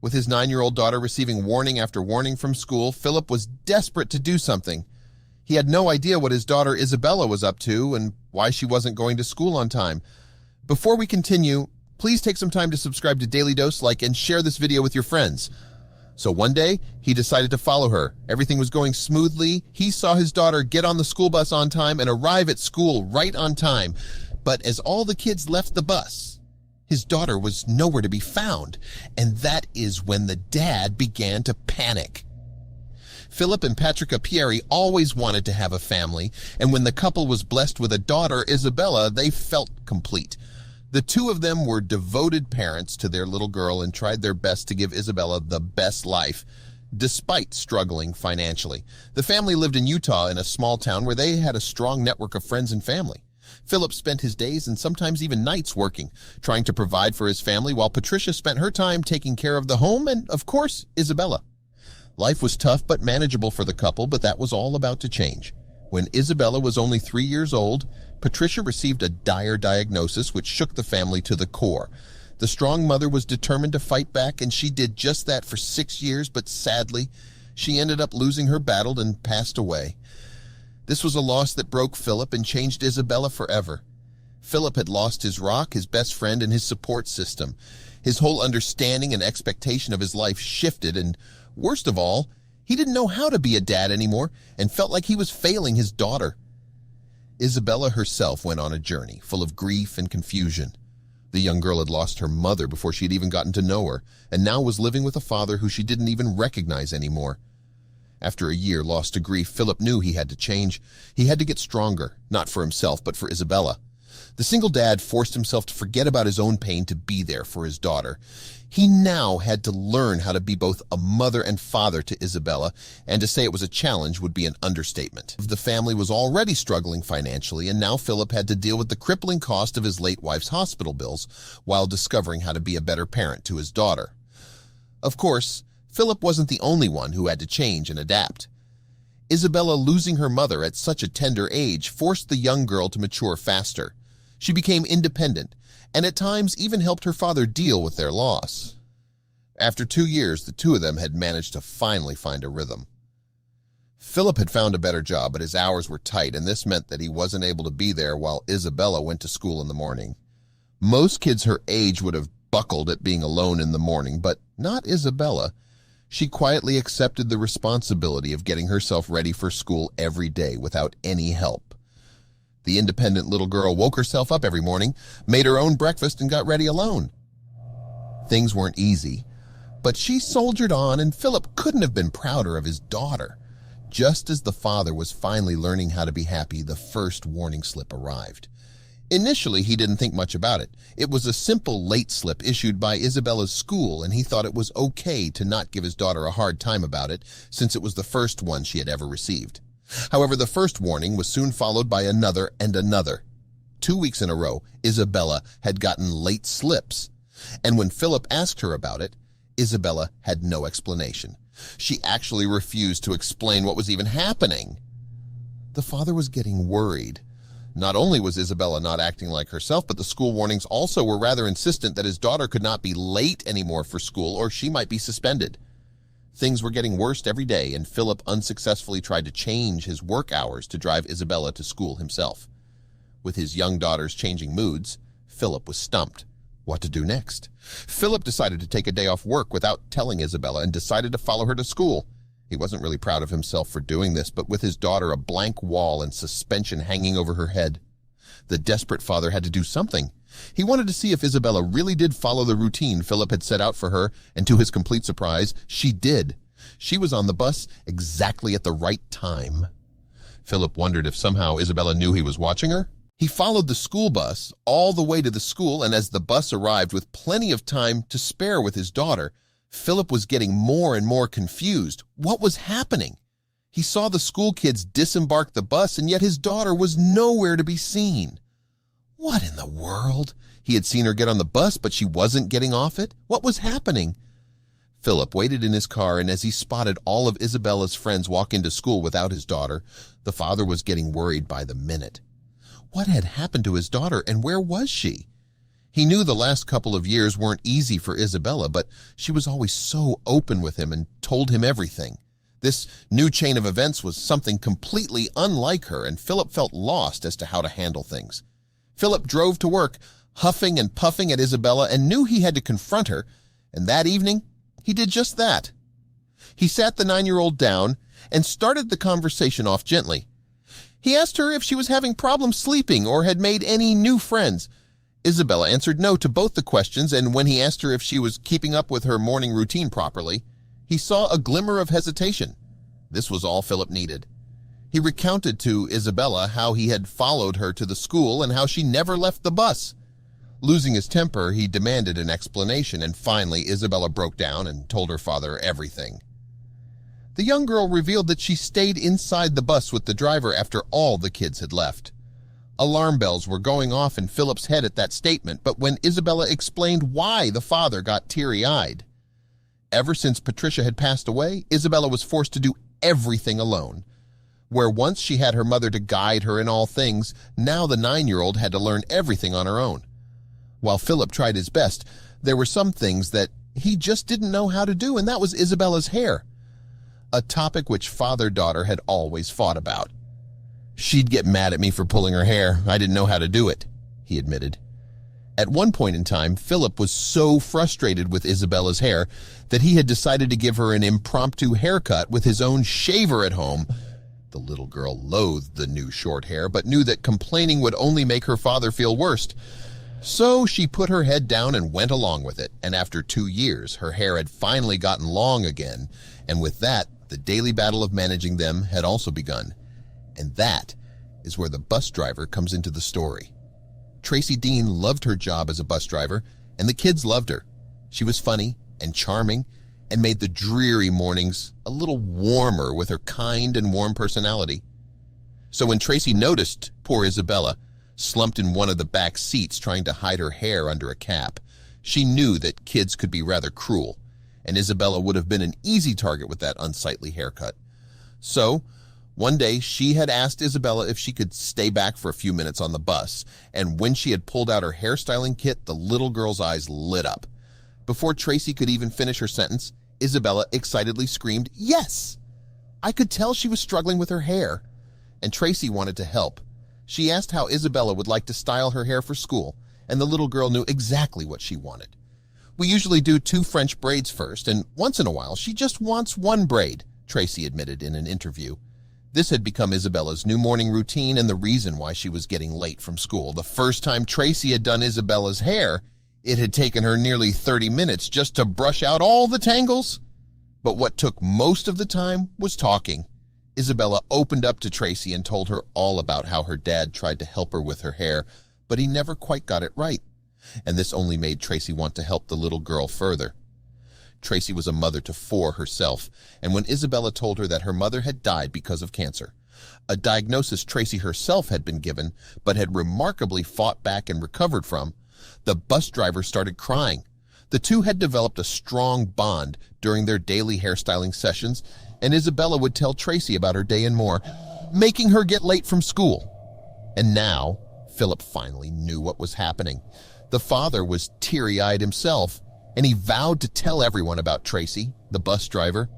With his 9-year-old daughter receiving warning after warning from school, Philip was desperate to do something. He had no idea what his daughter Isabella was up to and why she wasn't going to school on time. Before we continue, please take some time to subscribe to Dailydose, like, and share this video with your friends. So one day, he decided to follow her. Everything was going smoothly. He saw his daughter get on the school bus on time and arrive at school right on time. But as all the kids left the bus, his daughter was nowhere to be found, and that is when the dad began to panic. Philip and Patricia Pieri always wanted to have a family, and when the couple was blessed with a daughter, Isabella, they felt complete. The two of them were devoted parents to their little girl and tried their best to give Isabella the best life, despite struggling financially. The family lived in Utah in a small town where they had a strong network of friends and family. Philip spent his days and sometimes even nights working, trying to provide for his family, while Patricia spent her time taking care of the home and, of course, Isabella. Life was tough but manageable for the couple, but that was all about to change. When Isabella was only 3 years old, Patricia received a dire diagnosis which shook the family to the core. The strong mother was determined to fight back, and she did just that for 6 years, but sadly, she ended up losing her battle and passed away. This was a loss that broke Philip and changed Isabella forever. Philip had lost his rock, his best friend, and his support system. His whole understanding and expectation of his life shifted, and worst of all, he didn't know how to be a dad anymore and felt like he was failing his daughter. Isabella herself went on a journey full of grief and confusion. The young girl had lost her mother before she had even gotten to know her, and now was living with a father who she didn't even recognize anymore. After a year lost to grief, Philip knew he had to change. He had to get stronger, not for himself, but for Isabella. The single dad forced himself to forget about his own pain to be there for his daughter. He now had to learn how to be both a mother and father to Isabella, and to say it was a challenge would be an understatement. The family was already struggling financially, and now Philip had to deal with the crippling cost of his late wife's hospital bills while discovering how to be a better parent to his daughter. Of course, Philip wasn't the only one who had to change and adapt. Isabella losing her mother at such a tender age forced the young girl to mature faster. She became independent, and at times even helped her father deal with their loss. After 2 years, the two of them had managed to finally find a rhythm. Philip had found a better job, but his hours were tight, and this meant that he wasn't able to be there while Isabella went to school in the morning. Most kids her age would have buckled at being alone in the morning, but not Isabella. She quietly accepted the responsibility of getting herself ready for school every day without any help. The independent little girl woke herself up every morning, made her own breakfast, and got ready alone. Things weren't easy, but she soldiered on, and Philip couldn't have been prouder of his daughter. Just as the father was finally learning how to be happy, the first warning slip arrived. Initially, he didn't think much about it. It was a simple late slip issued by Isabella's school, and he thought it was okay to not give his daughter a hard time about it, since it was the first one she had ever received. However, the first warning was soon followed by another and another. 2 weeks in a row, Isabella had gotten late slips, and when Philip asked her about it, Isabella had no explanation. She actually refused to explain what was even happening. The father was getting worried. Not only was Isabella not acting like herself, but the school warnings also were rather insistent that his daughter could not be late anymore for school or she might be suspended. Things were getting worse every day, and Philip unsuccessfully tried to change his work hours to drive Isabella to school himself. With his young daughter's changing moods, Philip was stumped. What to do next? Philip decided to take a day off work without telling Isabella and decided to follow her to school. He wasn't really proud of himself for doing this, but with his daughter a blank wall and suspension hanging over her head, the desperate father had to do something. He wanted to see if Isabella really did follow the routine Philip had set out for her, and to his complete surprise, she did. She was on the bus exactly at the right time. Philip wondered if somehow Isabella knew he was watching her. He followed the school bus all the way to the school, and as the bus arrived with plenty of time to spare with his daughter, Philip was getting more and more confused. What was happening? He saw the school kids disembark the bus, and yet his daughter was nowhere to be seen. What in the world? He had seen her get on the bus, but she wasn't getting off it? What was happening? Philip waited in his car, and as he spotted all of Isabella's friends walk into school without his daughter, the father was getting worried by the minute. What had happened to his daughter, and where was she? He knew the last couple of years weren't easy for Isabella, but she was always so open with him and told him everything. This new chain of events was something completely unlike her, and Philip felt lost as to how to handle things. Philip drove to work, huffing and puffing at Isabella, and knew he had to confront her, and that evening he did just that. He sat the 9-year-old down and started the conversation off gently. He asked her if she was having problems sleeping or had made any new friends. Isabella answered no to both the questions, and when he asked her if she was keeping up with her morning routine properly, he saw a glimmer of hesitation. This was all Philip needed. He recounted to Isabella how he had followed her to the school and how she never left the bus. Losing his temper, he demanded an explanation, and finally Isabella broke down and told her father everything. The young girl revealed that she stayed inside the bus with the driver after all the kids had left. Alarm bells were going off in Philip's head at that statement, but when Isabella explained why, the father got teary-eyed. Ever since Patricia had passed away, Isabella was forced to do everything alone. Where once she had her mother to guide her in all things, now the 9-year-old had to learn everything on her own. While Philip tried his best, there were some things that he just didn't know how to do, and that was Isabella's hair. A topic which father-daughter had always fought about. "She'd get mad at me for pulling her hair. I didn't know how to do it," he admitted. At one point in time, Philip was so frustrated with Isabella's hair that he had decided to give her an impromptu haircut with his own shaver at home. The little girl loathed the new short hair, but knew that complaining would only make her father feel worse. So she put her head down and went along with it, and after 2 years, her hair had finally gotten long again, and with that, the daily battle of managing them had also begun. And that is where the bus driver comes into the story. Tracy Dean loved her job as a bus driver, and the kids loved her. She was funny and charming and made the dreary mornings a little warmer with her kind and warm personality. So when Tracy noticed poor Isabella slumped in one of the back seats trying to hide her hair under a cap, she knew that kids could be rather cruel, and Isabella would have been an easy target with that unsightly haircut. So one day she had asked Isabella if she could stay back for a few minutes on the bus, and when she had pulled out her hairstyling kit, the little girl's eyes lit up. Before Tracy could even finish her sentence, Isabella excitedly screamed, "Yes!" I could tell she was struggling with her hair, and Tracy wanted to help. She asked how Isabella would like to style her hair for school, and the little girl knew exactly what she wanted. "We usually do 2 French braids first, and once in a while she just wants 1 braid," Tracy admitted in an interview. This had become Isabella's new morning routine and the reason why she was getting late from school. The first time Tracy had done Isabella's hair, it had taken her nearly 30 minutes just to brush out all the tangles. But what took most of the time was talking. Isabella opened up to Tracy and told her all about how her dad tried to help her with her hair, but he never quite got it right. And this only made Tracy want to help the little girl further. Tracy was a mother to 4 herself, and when Isabella told her that her mother had died because of cancer, a diagnosis Tracy herself had been given but had remarkably fought back and recovered from, the bus driver started crying. The two had developed a strong bond during their daily hairstyling sessions, and Isabella would tell Tracy about her day and more, making her get late from school. And now, Philip finally knew what was happening. The father was teary-eyed himself, and he vowed to tell everyone about Tracy, the bus driver,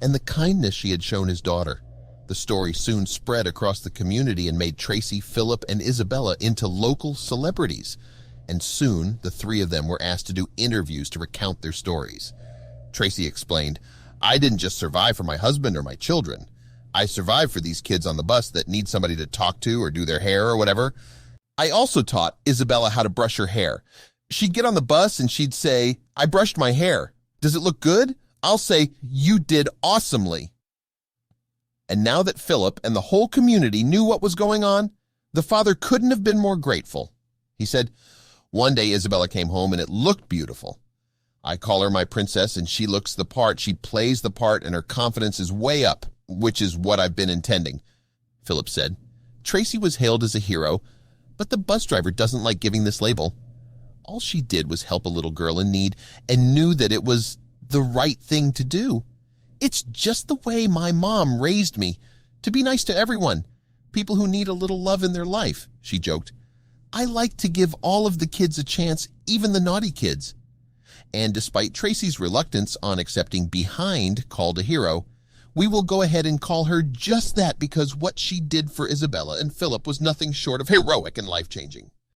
and the kindness she had shown his daughter. The story soon spread across the community and made Tracy, Philip, and Isabella into local celebrities, and soon the 3 of them were asked to do interviews to recount their stories. Tracy explained, "I didn't just survive for my husband or my children. I survived for these kids on the bus that need somebody to talk to or do their hair or whatever. I also taught Isabella how to brush her hair. She'd get on the bus and she'd say, 'I brushed my hair. Does it look good?' I'll say, 'You did awesomely.'" And now that Philip and the whole community knew what was going on, the father couldn't have been more grateful. He said, "One day Isabella came home and it looked beautiful. I call her my princess and she looks the part. She plays the part and her confidence is way up, which is what I've been intending," Philip said. Tracy was hailed as a hero, but the bus driver doesn't like giving this label. All she did was help a little girl in need and knew that it was the right thing to do. "It's just the way my mom raised me, to be nice to everyone, people who need a little love in their life," she joked. I like to give all of the kids a chance, even the naughty kids. And despite Tracy's reluctance on accepting behind called a hero, we will go ahead and call her just that because what she did for Isabella and Philip was nothing short of heroic and life-changing.